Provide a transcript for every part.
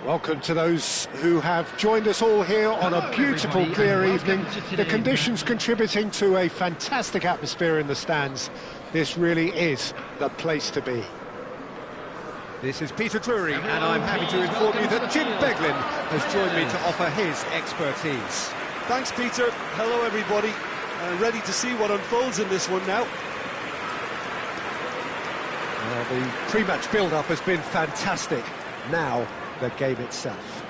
Welcome to those who have joined us all here on a beautiful, clear evening. The conditions contributing to a fantastic atmosphere in the stands. This really is the place to be. This is Peter Drury, and I'm happy to inform you that Jim Beglin has joined me to offer his expertise. Thanks, Peter. Hello, everybody. Ready to see what unfolds in this one now. Well, the pre-match build-up has been fantastic. Now, the game itself.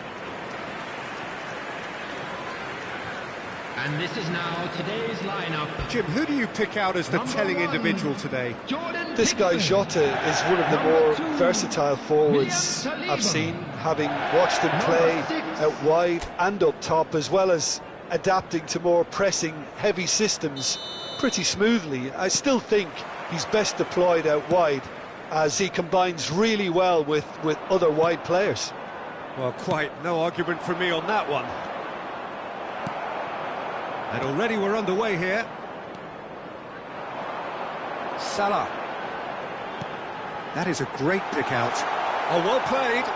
And this is now today's lineup. Jim, who do you pick out as the telling individual today? This guy Jota is one of the more versatile forwards I've seen, having watched him play out wide and up top, as well as adapting to more pressing, heavy systems pretty smoothly. I still think he's best deployed out wide, as he combines really well with other wide players. Well, quite no argument from me on that one. And already we're underway here. Salah. That is a great pick out. Oh, well played.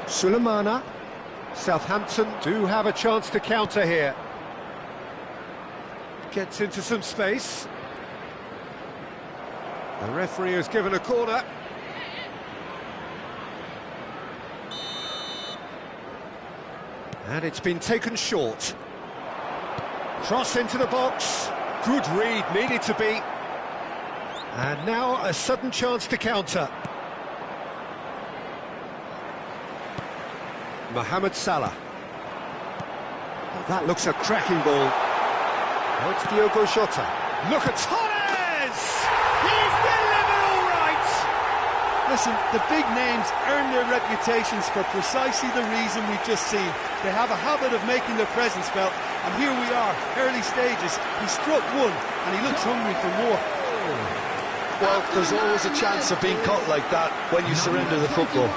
Sulemana. Southampton do have a chance to counter here. Gets into some space. The referee has given a corner. And it's been taken short. Cross into the box. Good read, needed to be. And now a sudden chance to counter. Mohamed Salah. Oh, that looks a cracking ball. Oh, it's Diogo Jota. Look at Torres! He's delivered all right! Listen, the big names earn their reputations for precisely the reason we've just seen. They have a habit of making their presence felt, and here we are, early stages. He struck one, and he looks hungry for more. Well, there's always a chance of being caught like that when you surrender the football.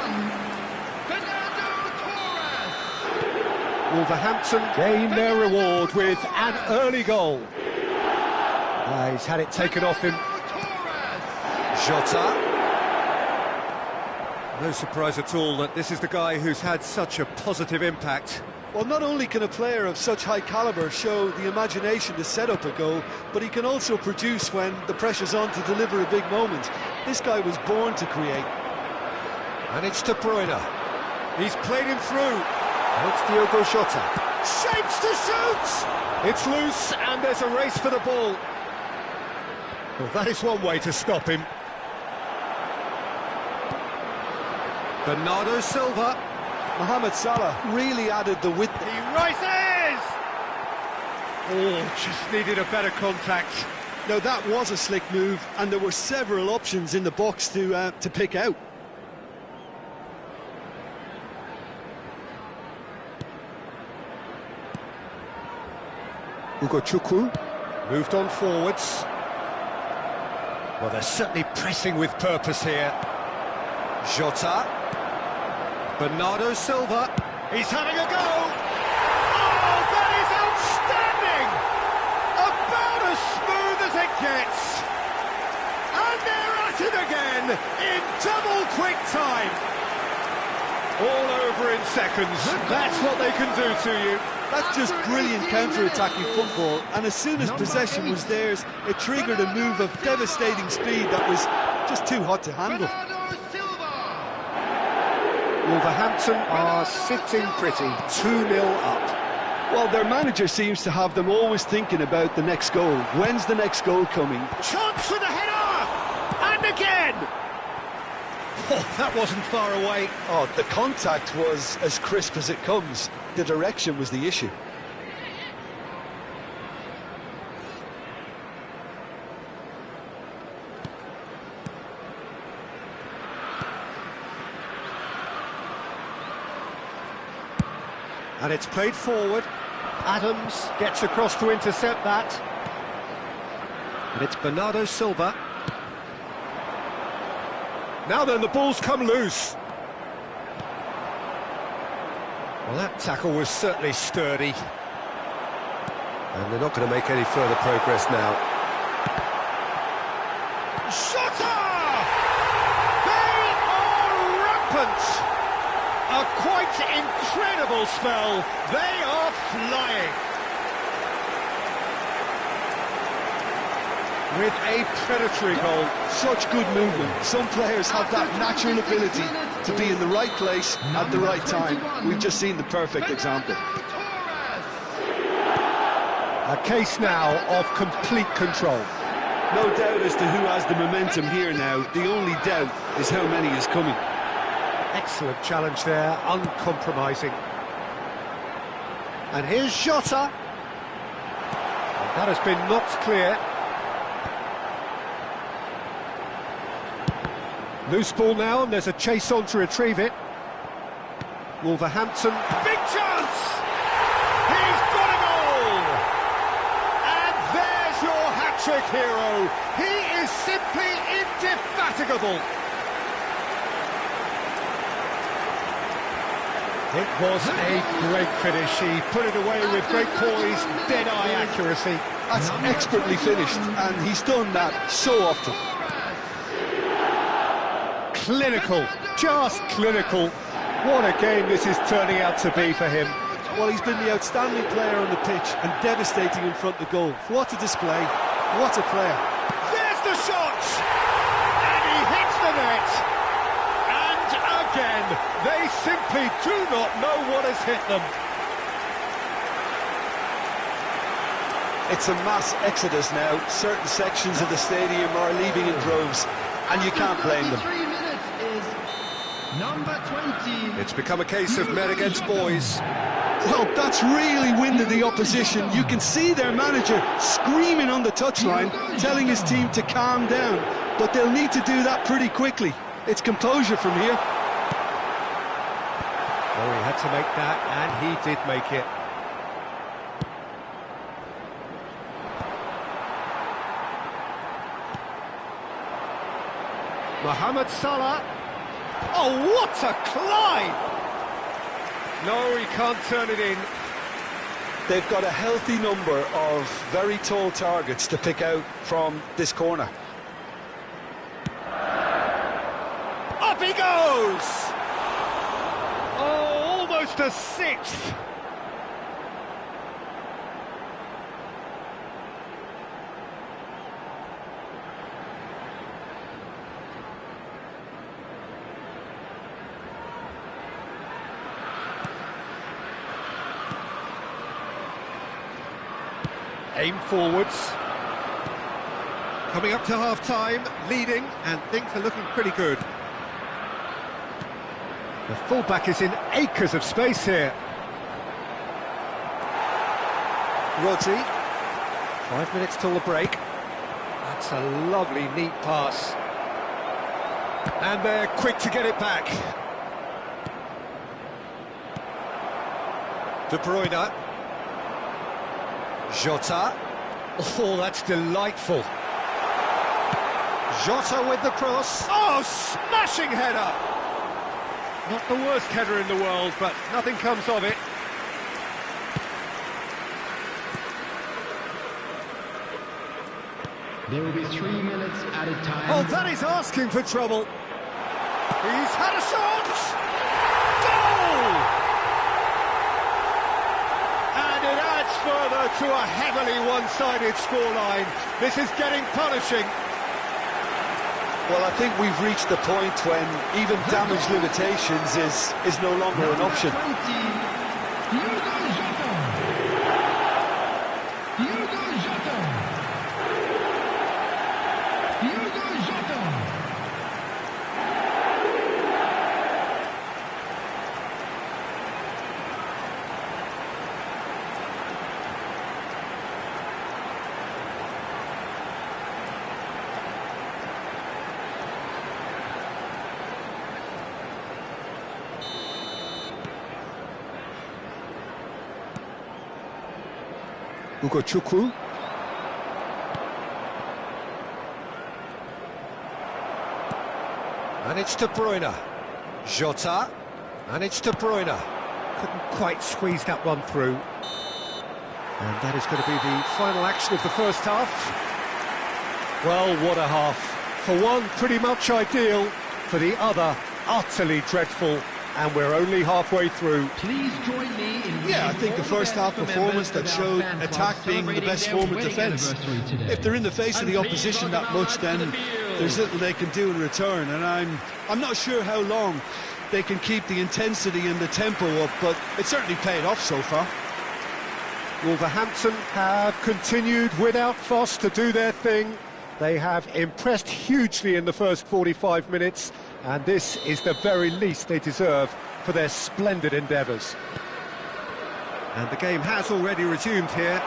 Wolverhampton gain their reward with an early goal. He's had it taken off him. Jota. No surprise at all that this is the guy who's had such a positive impact. Well, not only can a player of such high calibre show the imagination to set up a goal, but he can also produce when the pressure's on to deliver a big moment. This guy was born to create. And it's De Bruyne. He's played him through. It's Diogo Jota. Shapes to shoot! It's loose, and there's a race for the ball. Well, that is one way to stop him. Bernardo Silva. Mohamed Salah really added the width. He rises! Oh, just needed a better contact. Now, that was a slick move, and there were several options in the box to pick out. Ugo Chukwu moved on forwards. Well, they're certainly pressing with purpose here. Jota. Bernardo Silva. He's having a go. Oh, that is outstanding! About as smooth as it gets. And they're at it again in double quick time. All over in seconds. That's what they can do to you. That's just brilliant counter-attacking football, and as soon as possession was theirs, it triggered a move of devastating speed that was just too hot to handle. Wolverhampton are sitting pretty, 2-0 up. Well, their manager seems to have them always thinking about the next goal. When's the next goal coming? Chance for the header! And again! Oh, that wasn't far away. Oh, the contact was as crisp as it comes. The direction was the issue. And it's played forward. Adams gets across to intercept that. And it's Bernardo Silva. Now then, the ball's come loose. Well, that tackle was certainly sturdy. And they're not going to make any further progress now. Jota! Brilliant! A quite incredible spell. They are flying. With a predatory goal. Such good movement. Some players have that natural ability to be in the right place at the right time. We've just seen the perfect example. A case now of complete control. No doubt as to who has the momentum here now. The only doubt is how many is coming. Excellent challenge there, uncompromising. And here's Jota. That has been knocked clear. Loose ball now, and there's a chase on to retrieve it. Wolverhampton, big chance! He's got a goal! And there's your hat-trick hero. He is simply indefatigable. It was a great finish. He put it away with great poise, dead-eye accuracy. That's expertly finished, and he's done that so often. Clinical, just clinical. What a game this is turning out to be for him. Well, he's been the outstanding player on the pitch and devastating in front of the goal. What a display, what a player. There's the shot! And he hits the net! And again, they simply do not know what has hit them. It's a mass exodus now. Certain sections of the stadium are leaving in droves, and you can't blame them. Number 20. It's become a case of men against boys. Well, that's really winded the opposition. You can see their manager screaming on the touchline, telling his team to calm down. But they'll need to do that pretty quickly. It's composure from here. Oh, he had to make that, and he did make it. Mohamed Salah. Oh, what a climb! No, he can't turn it in. They've got a healthy number of very tall targets to pick out from this corner. Up he goes! Oh, almost a sixth. Aim forwards. Coming up to half-time, leading, and things are looking pretty good. The fullback is in acres of space here. Rodri. 5 minutes till the break. That's a lovely, neat pass. And they're quick to get it back. De Bruyne. Jota. Oh, that's delightful. Jota with the cross. Oh, smashing header! Not the worst header in the world, but nothing comes of it. There will be 3 minutes at a time. Oh, that is asking for trouble. He's had a shot! Goal! And it adds further to a heavily one-sided scoreline. This is getting punishing. Well, I think we've reached the point when even damage limitations is no longer an option. Chukwu. And it's De Bruyne. Jota. And it's De Bruyne. Couldn't quite squeeze that one through. And that is going to be the final action of the first half. Well, what a half. For one, pretty much ideal. For the other, utterly dreadful, and we're only halfway through. Please join me in Yeah, I think the first half performance that showed attack being the best form of defence. If they're in the face of the opposition that much, then there's little they can do in return, and I'm not sure how long they can keep the intensity and the tempo up, but it's certainly paid off so far. Wolverhampton have continued without fuss to do their thing. They have impressed hugely in the first 45 minutes, and this is the very least they deserve for their splendid endeavours. And the game has already resumed here.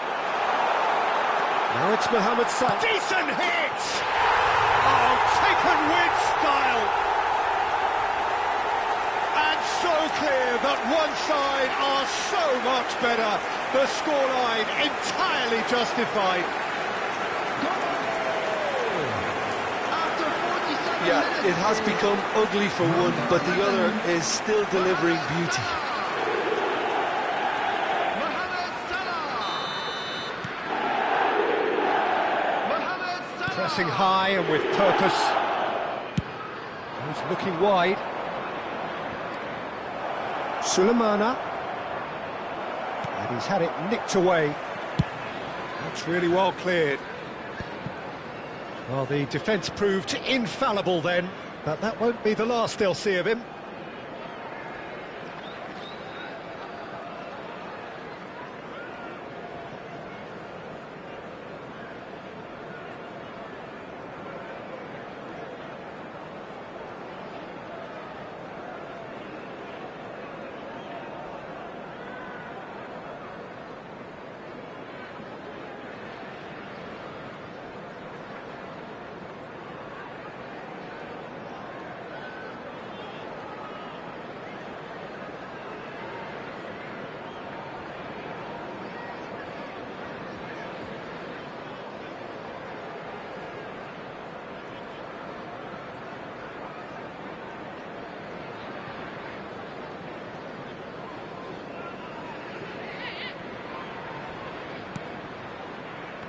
Now it's Mohamed Salah. Decent hit! Oh, taken with style! And so clear that one side are so much better. The scoreline entirely justified. Yeah, it has become ugly for one, but the other is still delivering beauty. Pressing high and with purpose. He's looking wide. Sulemana. And he's had it nicked away. That's really well cleared. Well, the defence proved infallible then, but that won't be the last they'll see of him.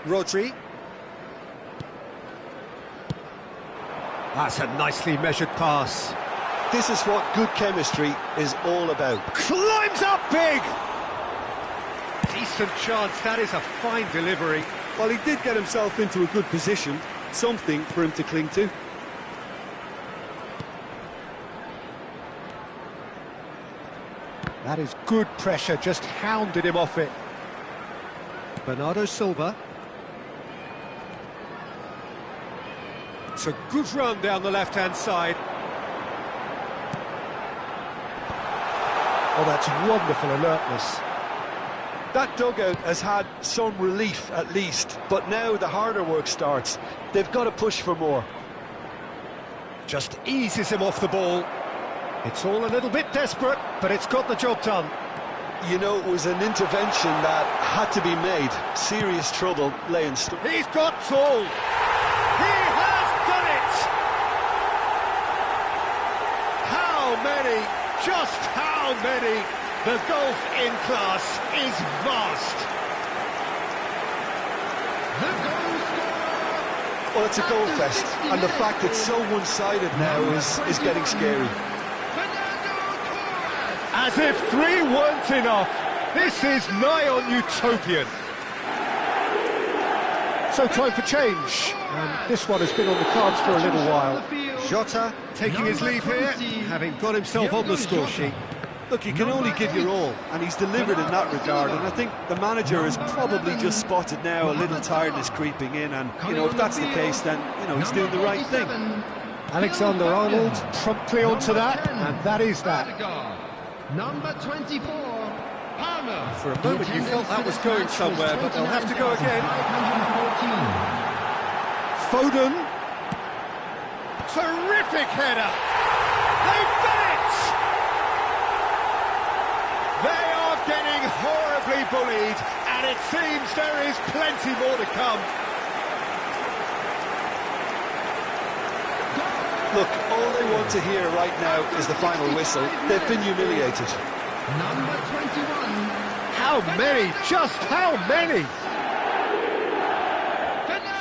Rodri. That's a nicely measured pass. This is what good chemistry is all about. Climbs up big! Decent chance, that is a fine delivery. Well, he did get himself into a good position, something for him to cling to. That is good pressure, just hounded him off it. Bernardo Silva. It's a good run down the left-hand side. Oh, that's wonderful alertness. That dugout has had some relief at least, but now the harder work starts. They've got to push for more. Just eases him off the ball. It's all a little bit desperate, but it's got the job done. You know, it was an intervention that had to be made. Serious trouble lay in store. He's got tall. He has done it. How many? Just how many? The golf in class is vast. Well, it's a goal fest, and the fact it's so one-sided now is getting scary. As if 3 weren't enough. This is nigh on utopian. So time for change. And this one has been on the cards for a little while. Jota taking his leave here, having got himself on the score sheet. Look, you can only give your all, and he's delivered in that regard, and I think the manager has probably just spotted now a little tiredness creeping in, and, you know, if that's the case, then, you know, he's doing the right thing. Alexander-Arnold promptly onto that, and that is that. Number 24, Palmer. For a moment you felt that was going somewhere, but they'll have to go again. 514. Foden. Terrific header. They've done it! They are getting horribly bullied, and it seems there is plenty more to come. Look, all they want to hear right now is the final whistle. They've been humiliated. Number 21. How many? Just how many?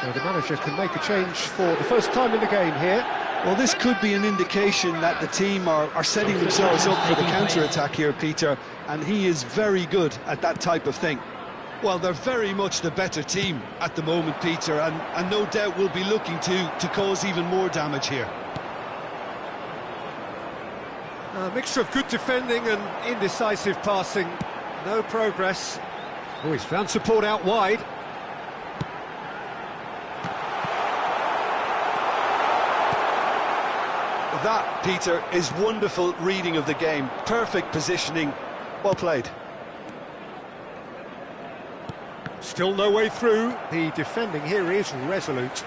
So the manager can make a change for the first time in the game here. Well, this could be an indication that the team are setting themselves up for the counter-attack here, Peter, and he is very good at that type of thing. Well, they're very much the better team at the moment, Peter, and no doubt will be looking to cause even more damage here. A mixture of good defending and indecisive passing. No progress. Oh, he's found support out wide. That, Peter, is wonderful reading of the game. Perfect positioning. Well played. Still no way through. The defending here is resolute.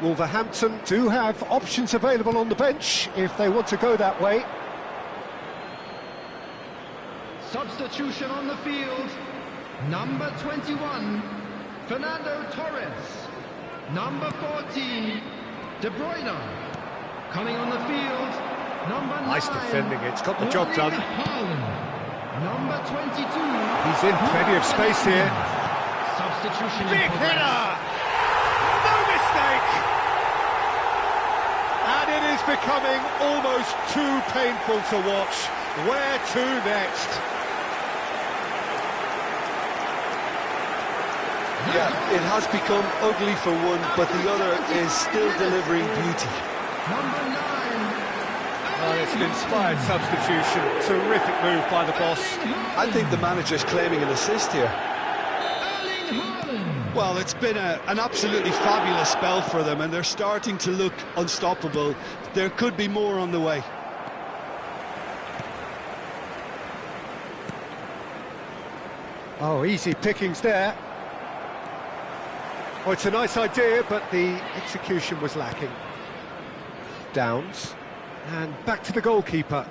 Wolverhampton do have options available on the bench if they want to go that way. Substitution on the field. Number 21, Fernando Torres. Number 14, De Bruyne. Coming on the field, number 9. Nice defending, it's got the job done. Number 22. He's in plenty of space here. Substitution. Big hitter! No mistake! And it is becoming almost too painful to watch. Where to next? Yeah, it has become ugly for one, but the other is still delivering beauty. Number 9. Well, it's an inspired substitution. Terrific move by the boss. I think the manager's claiming an assist here. Well, it's been an absolutely fabulous spell for them, and they're starting to look unstoppable. There could be more on the way. Oh, easy pickings there. Oh, it's a nice idea, but the execution was lacking. Downs. And back to the goalkeeper.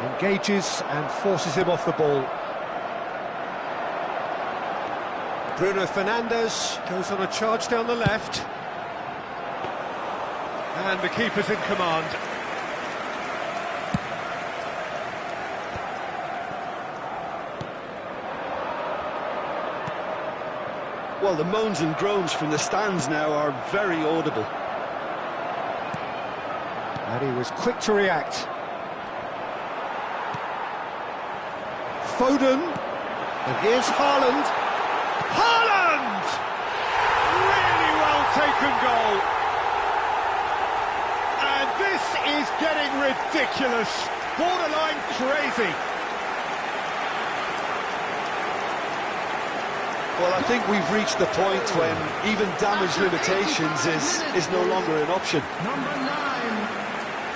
Engages and forces him off the ball. Bruno Fernandes goes on a charge down the left. And the keeper's in command. Well, the moans and groans from the stands now are very audible. And he was quick to react. Foden. And here's Haaland. Haaland! Really well taken goal. And this is getting ridiculous. Borderline crazy. Well, I think we've reached the point when even damage limitations is no longer an option. Number 9,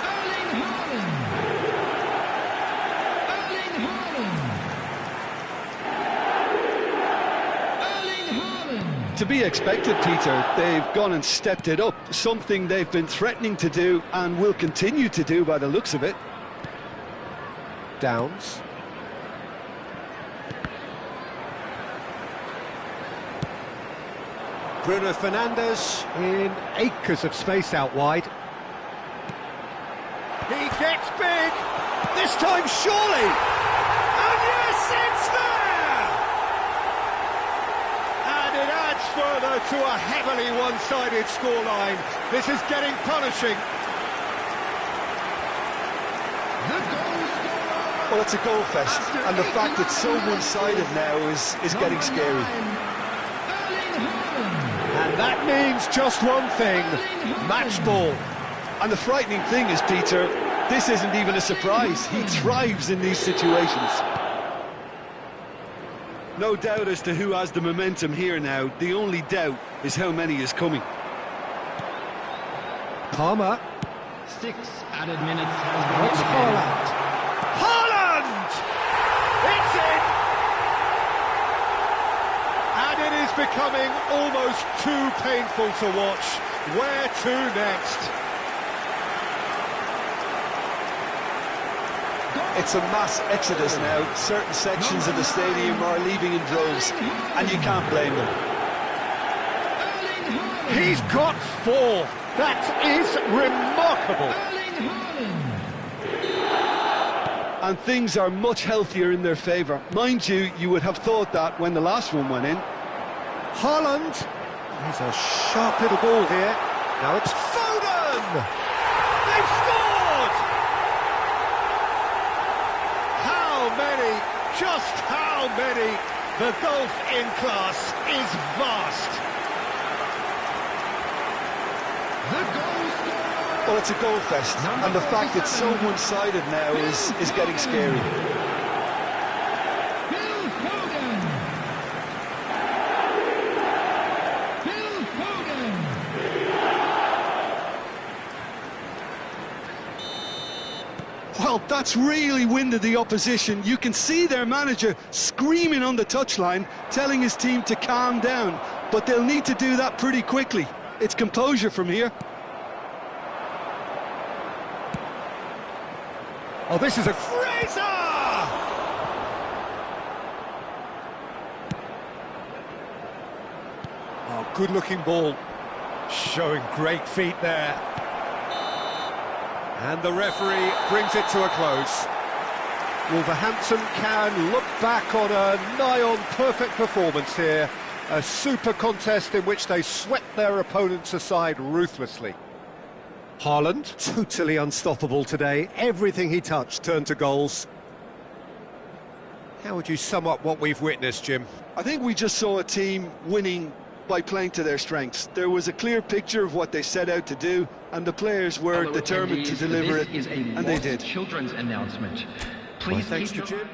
Erling Haaland. Erling Haaland. To be expected, Peter, they've gone and stepped it up, something they've been threatening to do and will continue to do by the looks of it. Downs. Bruno Fernandes in acres of space out wide. He gets big, this time surely, and yes, it's there! And it adds further to a heavily one-sided scoreline. This is getting punishing. Well, it's a goal fest, and the fact it's so one-sided now is getting scary. And that means just one thing, match ball. And the frightening thing is, Peter, this isn't even a surprise. He thrives in these situations. No doubt as to who has the momentum here now. The only doubt is how many is coming. Palmer. 6 added minutes has been What's indicated. Haaland? Haaland! It's in! And it is becoming almost too painful to watch. Where to next? It's a mass exodus now. Certain sections of the stadium are leaving in droves, and you can't blame them. He's got 4. That is remarkable. And things are much healthier in their favour. Mind you, you would have thought that when the last one went in. Haaland. He's a sharp little ball here. Now it's Foden! They've scored! How many, just how many? The gulf in class is vast. Well, it's a goal fest, and the fact it's so one-sided now is getting scary. Well, that's really winded the opposition. You can see their manager screaming on the touchline, telling his team to calm down, but they'll need to do that pretty quickly. It's composure from here. Oh, this is a Fraser! Oh, good-looking ball. Showing great feet there. And the referee brings it to a close. Wolverhampton can look back on a nigh-on perfect performance here. A super contest in which they swept their opponents aside ruthlessly. Haaland, totally unstoppable today. Everything he touched turned to goals. How would you sum up what we've witnessed, Jim? I think we just saw a team winning by playing to their strengths. There was a clear picture of what they set out to do, and the players were determined to deliver it, and they did. Children's announcement. Please Well, thanks to Jim.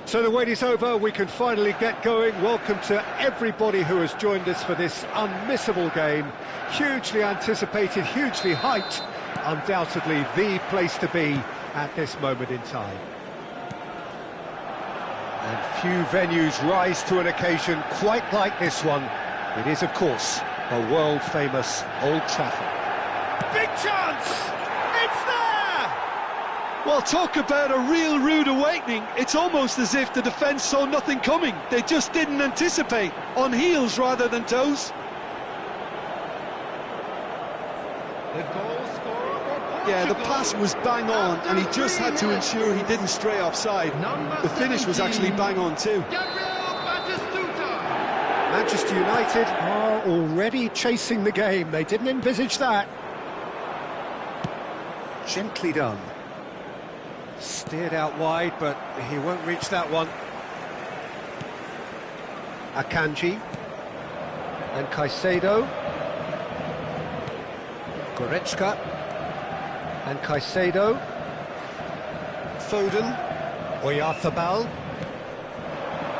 So the wait is over, we can finally get going. Welcome to everybody who has joined us for this unmissable game. Hugely anticipated, hugely hyped, undoubtedly the place to be at this moment in time. And few venues rise to an occasion quite like this one. It is, of course, the world-famous Old Trafford. Big chance! It's there! Well, talk about a real rude awakening. It's almost as if the defence saw nothing coming. They just didn't anticipate, on heels rather than toes. The goal scorer for Yeah, the pass was bang on, and he just had to ensure he didn't stray offside. The finish was actually bang on too. Manchester United are already chasing the game. They didn't envisage that. Gently done. Steered out wide, but he won't reach that one. Akanji. And Caicedo. Goretzka. And Caicedo. Foden. Oyarzabal.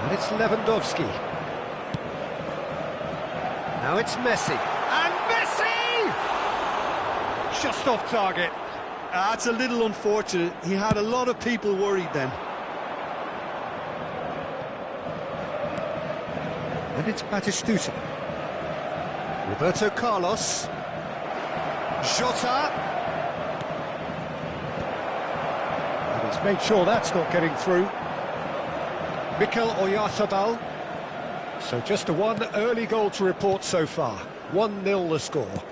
And it's Lewandowski. Now it's Messi. And Messi! Just off target. That's a little unfortunate. He had a lot of people worried then. And it's Batistuta. Roberto Carlos. Jota. And he's made sure that's not getting through. Mikel Oyarzabal. So just a one early goal to report so far. 1-0 the score.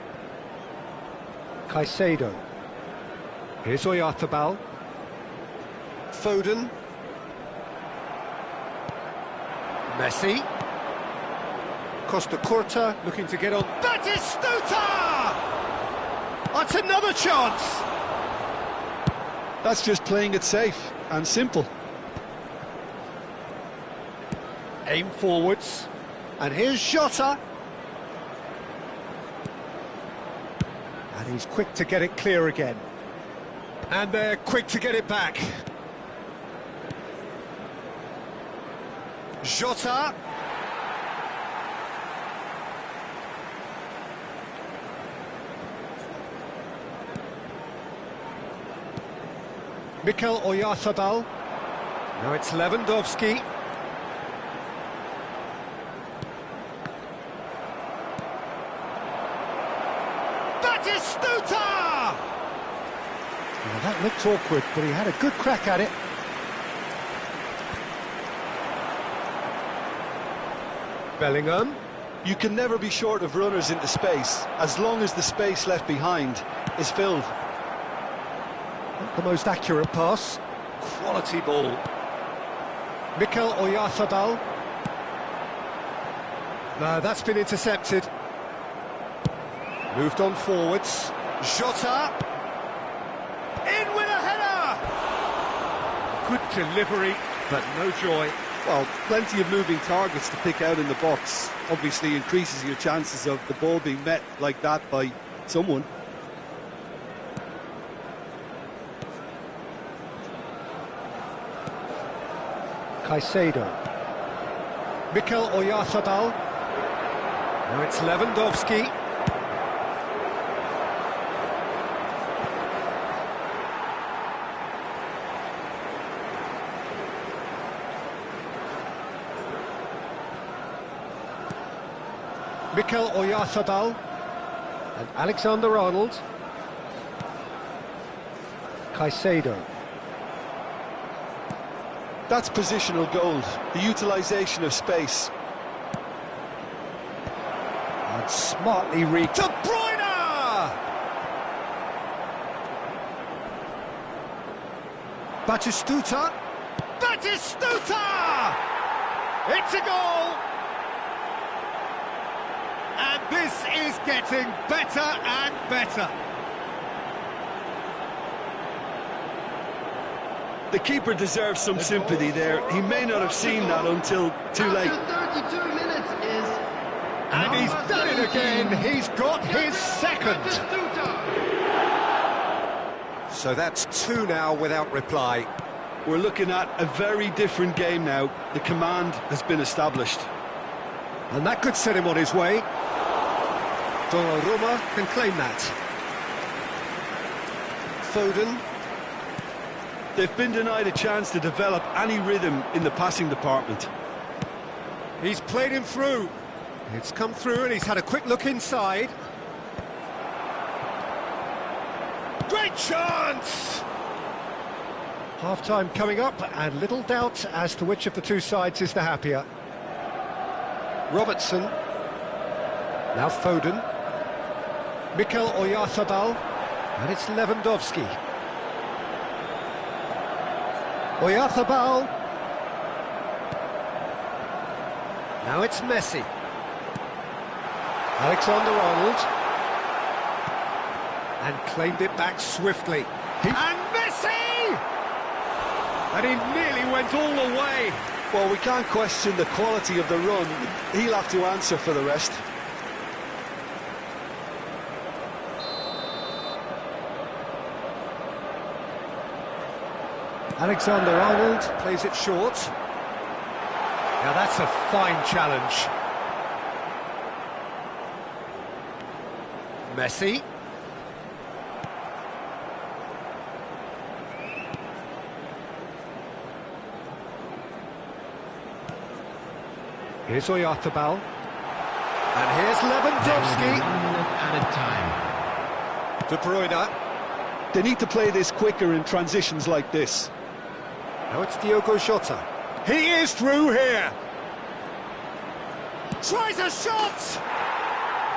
Caicedo. Here's Oyarzabal. Foden. Messi. Costa Curta looking to get on. Batistuta! That's another chance! That's just playing it safe and simple. Aim forwards. And here's Jota. And he's quick to get it clear again. And they're quick to get it back. Jota. Mikel Oyarzabal. Now it's Lewandowski. Batistuta! Well, that looked awkward, but he had a good crack at it. Bellingham. You can never be short of runners into space, as long as the space left behind is filled. Not the most accurate pass. Quality ball. Mikel Oyarzabal. No, that's been intercepted. Moved on forwards. Jota. In with a header! Good delivery, but no joy. Well, plenty of moving targets to pick out in the box. Obviously increases your chances of the ball being met like that by someone. Caicedo. Mikel Oyarzabal. Now it's Lewandowski. Mikel Oyarzabal. And Alexander-Arnold. Caicedo. That's positional gold, the utilisation of space. And smartly read. De Bruyne! Batistuta. Batistuta! It's a goal! And this is getting better and better. The keeper deserves some sympathy there. He may not have seen that until too late. And he's done it again. He's got his second. So that's two now without reply. We're looking at a very different game now. The command has been established. And that could set him on his way. Donnarumma can claim that. Foden. They've been denied a chance to develop any rhythm in the passing department. He's played him through. It's come through and he's had a quick look inside. Great chance! Half-time coming up and little doubt as to which of the two sides is the happier. Robertson. Now Foden. Mikel Oyarzabal. And it's Lewandowski. Oyarzabal. Now it's Messi. Alexander-Arnold. And claimed it back swiftly. And Messi! And he nearly went all the way. Well, we can't question the quality of the run. He'll have to answer for the rest. Alexander-Arnold plays it short. Now that's a fine challenge. Messi. Here's Oyarzabal. And here's Lewandowski. Added time. De Bruyne. They need to play this quicker in transitions like this. Now it's Diogo Jota. He is through here. Tries a shot.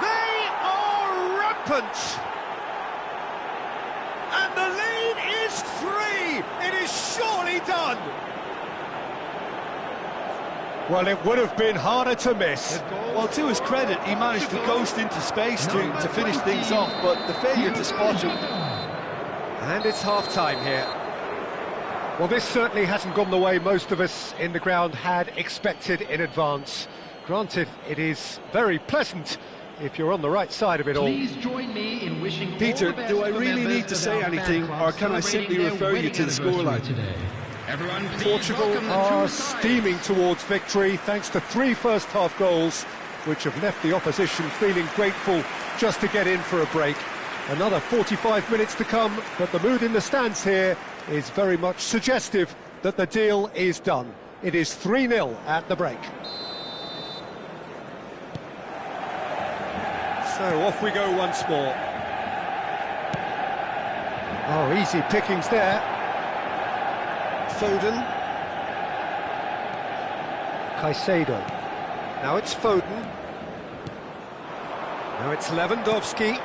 They are rampant. And the lead is 3. It is surely done. Well, it would have been harder to miss. Well, to his credit, he managed to ghost into space to finish things off, but the failure to spot him. And it's half-time here. Well, this certainly hasn't gone the way most of us in the ground had expected in advance. Granted, it is very pleasant if you're on the right side of it all. Please join me in wishing Peter, all the best do I for really members need to of say our anything, fan or club can I simply celebrating refer their you to the wedding scoreline? anniversary today? Everyone, please Portugal welcome the are two sides. steaming towards victory thanks to 3 first-half goals, which have left the opposition feeling grateful just to get in for a break. Another 45 minutes to come, but the mood in the stands here is very much suggestive that the deal is done. It is 3-0 at the break. So off we go once more. Oh, easy pickings there. Foden. Caicedo. Now it's Foden. Now it's Lewandowski.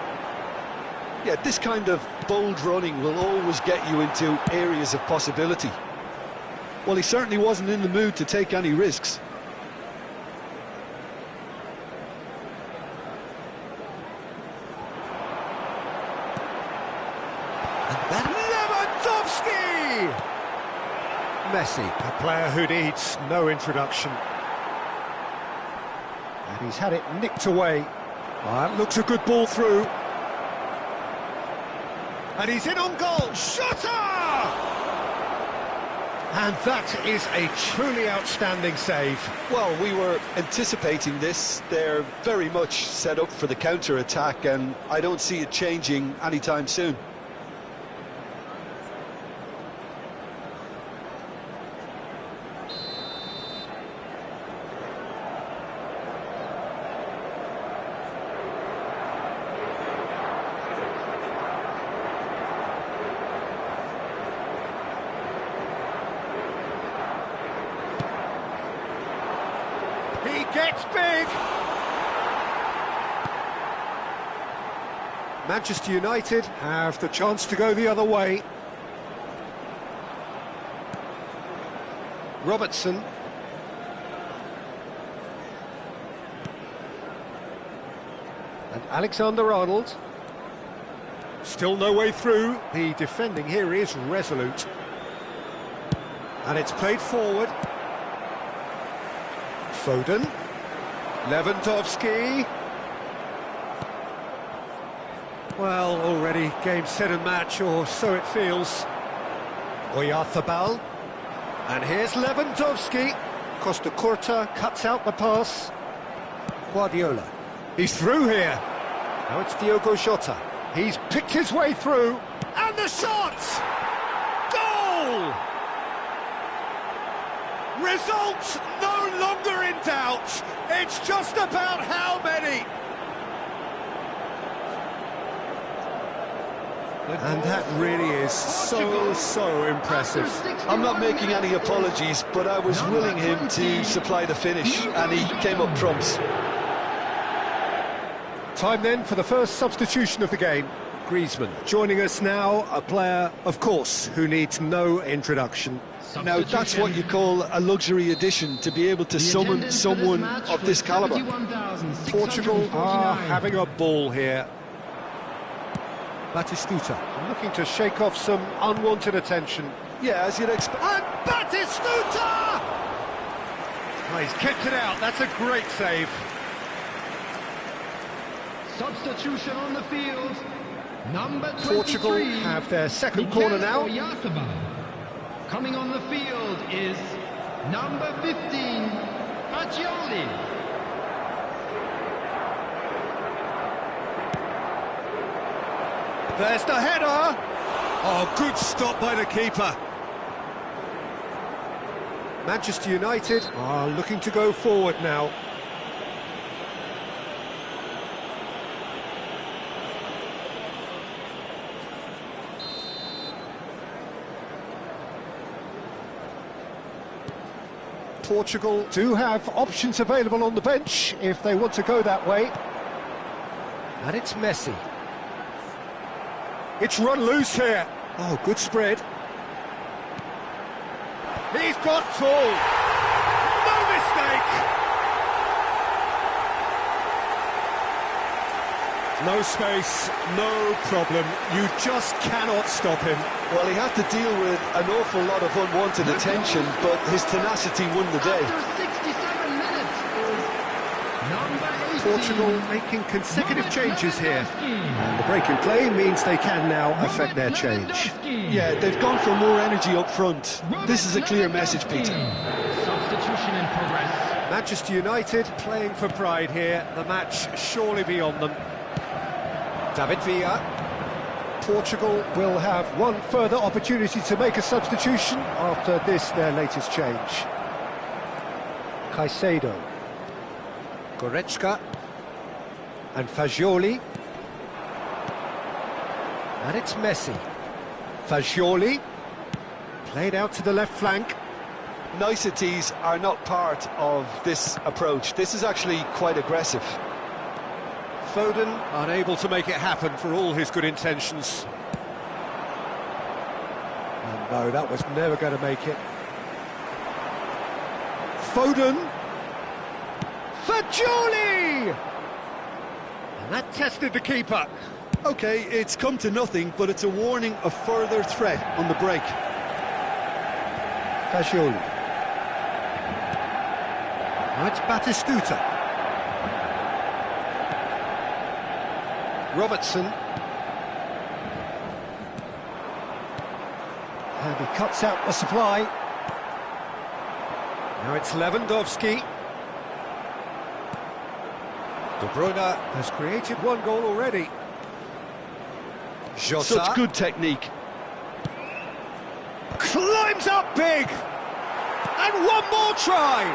Yeah, this kind of bold running will always get you into areas of possibility. Well, he certainly wasn't in the mood to take any risks. Lewandowski! Messi, a player who needs no introduction. And he's had it nicked away. That looks a good ball through. And he's in on goal. Jota! And that is a truly outstanding save. Well, we were anticipating this. They're very much set up for the counter-attack, and I don't see it changing anytime soon. He gets big! Manchester United have the chance to go the other way. Robertson. And Alexander-Arnold. Still no way through. The defending here is resolute. And it's played forward. Foden. Lewandowski. Well, already game, set and match, or so it feels. Oyarzabal. And here's Lewandowski. Costa Curta cuts out the pass. Guardiola. He's through here. Now it's Diogo Jota. He's picked his way through. And the shot! Goal! Results no longer in doubt. It's just about how many. And that really is so impressive. I'm not making any apologies, but I was willing him to supply the finish, and he came up trumps. Time then for the first substitution of the game. Griezmann joining us now, a player, of course, who needs no introduction. Now, that's what you call a luxury addition, to be able to summon someone of this calibre. Portugal are having a ball here. Batistuta looking to shake off some unwanted attention. Yeah, as you'd expect. And Batistuta! Oh, he's kept it out, that's a great save. Substitution on the field. Number 23. Portugal have their second corner now. Coming on the field is number 15, Fagioli. There's the header! Oh, good stop by the keeper. Manchester United are looking to go forward now. Portugal do have options available on the bench if they want to go that way. And it's Messi. It's run loose here. Oh, good spread. He's got full. No mistake. No space, no problem. You just cannot stop him. Well, he had to deal with an awful lot of unwanted attention, but his tenacity won the day. After 67 minutes is number 18. Portugal making consecutive changes here. And the break in play means they can now affect their change. Yeah, they've gone for more energy up front. This is a clear message, Peter. Substitution in progress. Manchester United playing for pride here. The match surely beyond them. David Villa. Portugal will have one further opportunity to make a substitution after this, their latest change. Caicedo. Goretzka. And Fagioli. And it's Messi. Fagioli. Played out to the left flank. Niceties are not part of this approach. This is actually quite aggressive. Foden unable to make it happen for all his good intentions. And no, that was never going to make it. Foden! Fagioli! And that tested the keeper. OK, it's come to nothing, but it's a warning of further threat on the break. Fagioli. Now it's Batistuta. Robertson. And he cuts out the supply. Now it's Lewandowski. De Bruyne has created one goal already. Jota. Such good technique. Climbs up big. And one more try.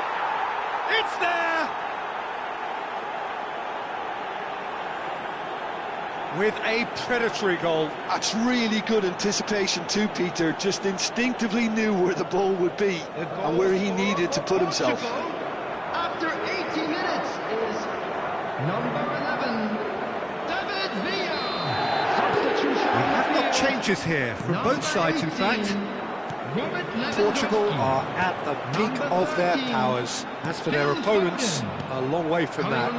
It's there. With a predatory goal. That's really good anticipation too, Peter. Just instinctively knew where the ball would be and where he needed to put himself. After 80 minutes is number 11, David Villa. Substitution. We have got changes here from both sides, in fact. Portugal are at the peak of their powers. As for their opponents, a long way from that.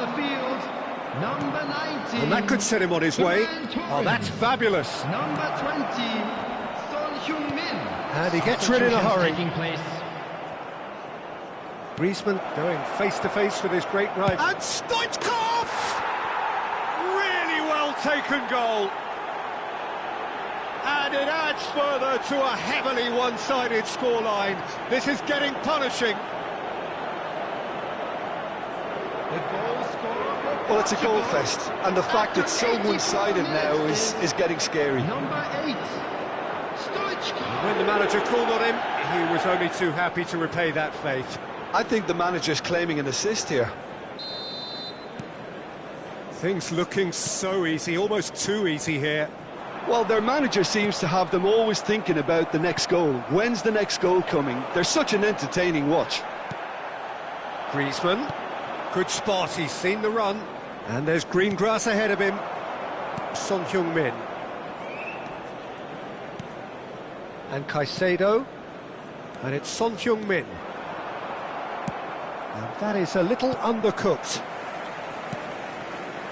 Number 19. And that could set him on his way. Oh, that's fabulous. Number 20, Son Heung-min. And he gets rid in a hurry. Taking place. Griezmann going face-to-face with his great rival. And Stoichkov! Really well taken goal. And it adds further to a heavily one-sided scoreline. This is getting punishing. The goal scorer. Well, it's a goal fest, and the fact it's so one-sided now is getting scary. Number 8, Stoichkov. When the manager called on him, he was only too happy to repay that faith. I think the manager's claiming an assist here. Things looking so easy, almost too easy here. Well, their manager seems to have them always thinking about the next goal. When's the next goal coming? They're such an entertaining watch. Griezmann, good spot, he's seen the run. And there's green grass ahead of him. Son Heung-min. And Caicedo. And it's Son Heung-min. And that is a little undercooked.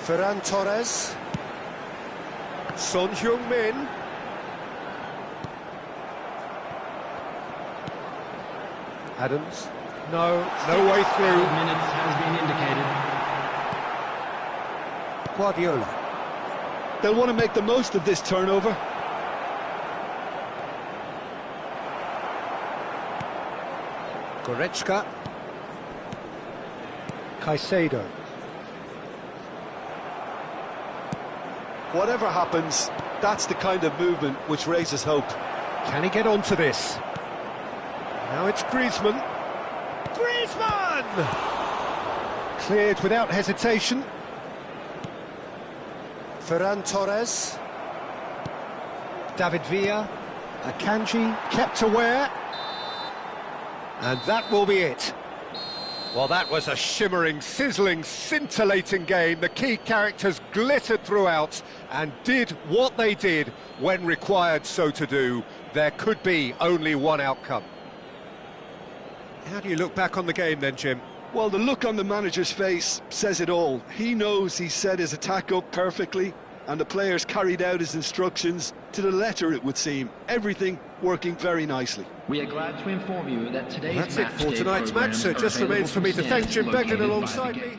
Ferran Torres. Son Heung-min. Adams. No way through. 5 minutes has been indicated. Guardiola. They'll want to make the most of this turnover. Goretzka. Caicedo. Whatever happens, that's the kind of movement which raises hope. Can he get onto this? Now it's Griezmann. Griezmann! Cleared without hesitation. Ferran Torres. David Villa. Akanji kept aware. And that will be it. Well, that was a shimmering, sizzling, scintillating game. The key characters glittered throughout and did what they did when required so to do. There could be only one outcome. How do you look back on the game then, Jim? Well, the look on the manager's face says it all. He knows he set his attack up perfectly, and the players carried out his instructions to the letter, it would seem. Everything working very nicely. We are glad to inform you that today's That's it for tonight's match, so it just remains for me to thank Jim Beglin alongside me.